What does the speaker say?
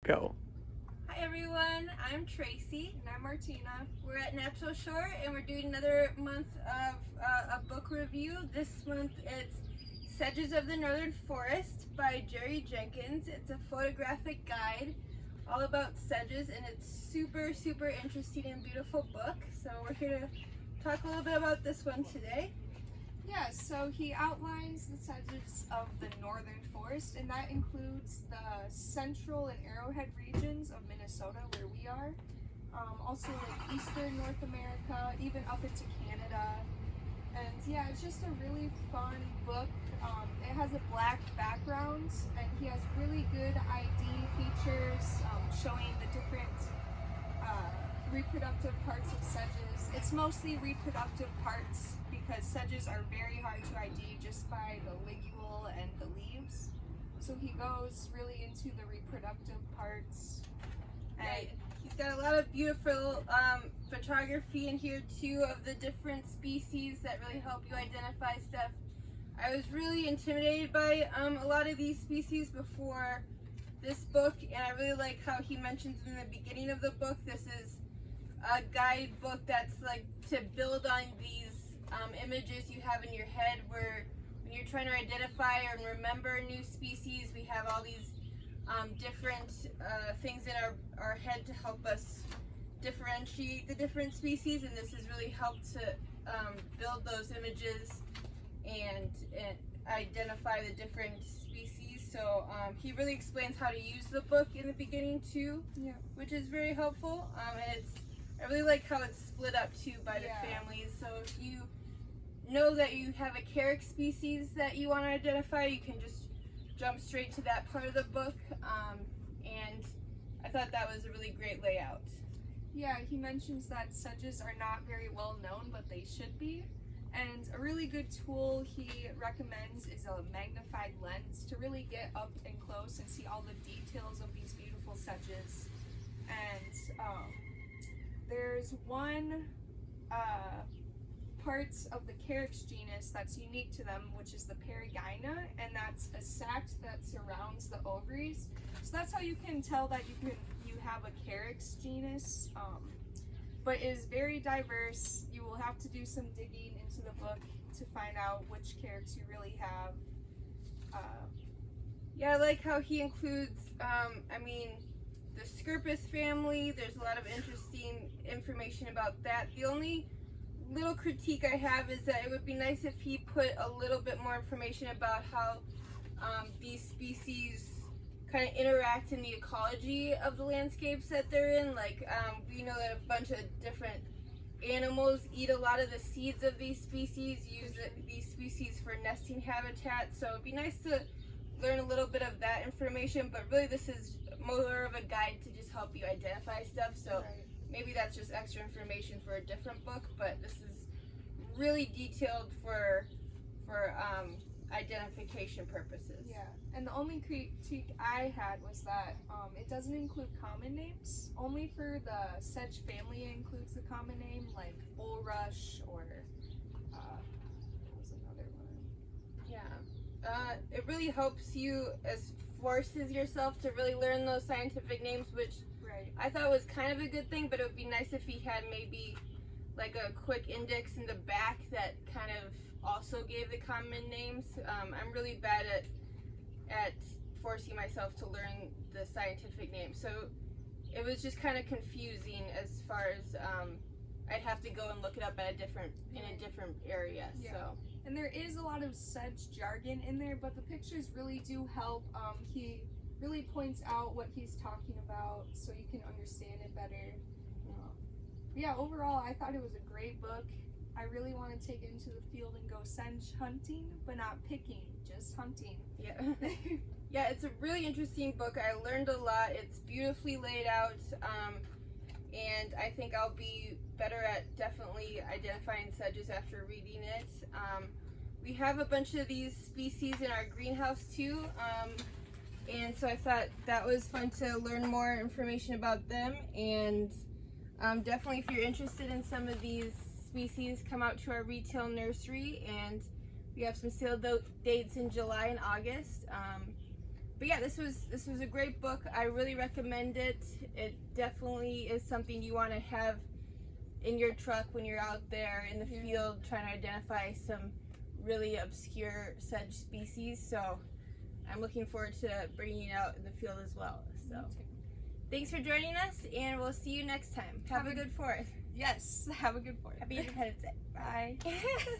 Go. Hi everyone, I'm Tracy. And I'm Martina. We're at Natural Shore and we're doing another month of a book review. This month it's Sedges of the Northern Forest by Jenkins. It's a photographic guide all about sedges and it's super interesting and beautiful book. So we're here to talk a little bit about this one today. Yeah, so he outlines the sedges of the northern forest, and that includes the central and arrowhead regions of Minnesota, where we are. Also like eastern North America, even up into Canada. And yeah, it's just a really fun book. It has a black background, and he has really good ID features showing the different reproductive parts of sedges. It's mostly reproductive parts because sedges are very hard to ID just by the ligule and the leaves. So he goes really into the reproductive parts. And he's got a lot of beautiful photography in here too of the different species that really help you identify stuff. I was really intimidated by a lot of these species before this book, and I really like how he mentions in the beginning of the book this is a guidebook that's like to build on these images you have in your head, where when you're trying to identify or remember new species, we have all these different things in our head to help us differentiate the different species, and this has really helped to build those images and identify the different species. So he really explains how to use the book in the beginning too, Yeah. which is very helpful. And I really like how it's split up too by the families. So if you know that you have a carrick species that you want to identify, you can just jump straight to that part of the book. And I thought that was a really great layout. Yeah, he mentions that sedges are not very well known, but they should be. And a really good tool he recommends is a magnified lens to really get up and close and see all the details of these beautiful sedges. And there's one part of the carex genus that's unique to them, which is the perigyna, and that's a sac that surrounds the ovaries. So that's how you can tell that you have a carex genus, but it is very diverse. You will have to do some digging into the book to find out which carex you really have. Yeah, I like how he includes, the Scirpus family. There's a lot of interesting information about that. The only little critique I have is that it would be nice if he put a little bit more information about how these species kind of interact in the ecology of the landscapes that they're in. Like, we know that a bunch of different animals eat a lot of the seeds of these species, use these species for nesting habitat, so it'd be nice to learn a little bit of that information, but really this is more of a guide to just help you identify stuff, so maybe that's just extra information for a different book, but this is really detailed for identification purposes. Yeah, and the only critique I had was that it doesn't include common names. Only for the sedge family it includes the common name, like bulrush or what was another one? Yeah, it really helps you, forces yourself to really learn those scientific names, which I thought was kind of a good thing, but it would be nice if he had maybe like a quick index in the back that kind of also gave the common names. I'm really bad at forcing myself to learn the scientific names, so it was just kind of confusing as far as I'd have to go and look it up at in a different area. Yeah. So. And there is a lot of sedge jargon in there, but the pictures really do help. He really points out what he's talking about so you can understand it better. Yeah, overall, I thought it was a great book. I really want to take it into the field and go sedge hunting, but not picking, just hunting. Yeah. Yeah, it's a really interesting book. I learned a lot. It's beautifully laid out, and I think I'll be better at definitely identifying sedges after reading it. We have a bunch of these species in our greenhouse too, and so I thought that was fun to learn more information about them, and definitely if you're interested in some of these species, come out to our retail nursery, and we have some sale dates in July and August. But yeah, this was a great book. I really recommend it. It definitely is something you want to have in your truck when you're out there in the field trying to identify some really obscure sedge species. So I'm looking forward to bringing it out in the field as well. So thanks for joining us, and we'll see you next time. Have a good 4th. Yes, have a good 4th. Happy Independence Day. Bye.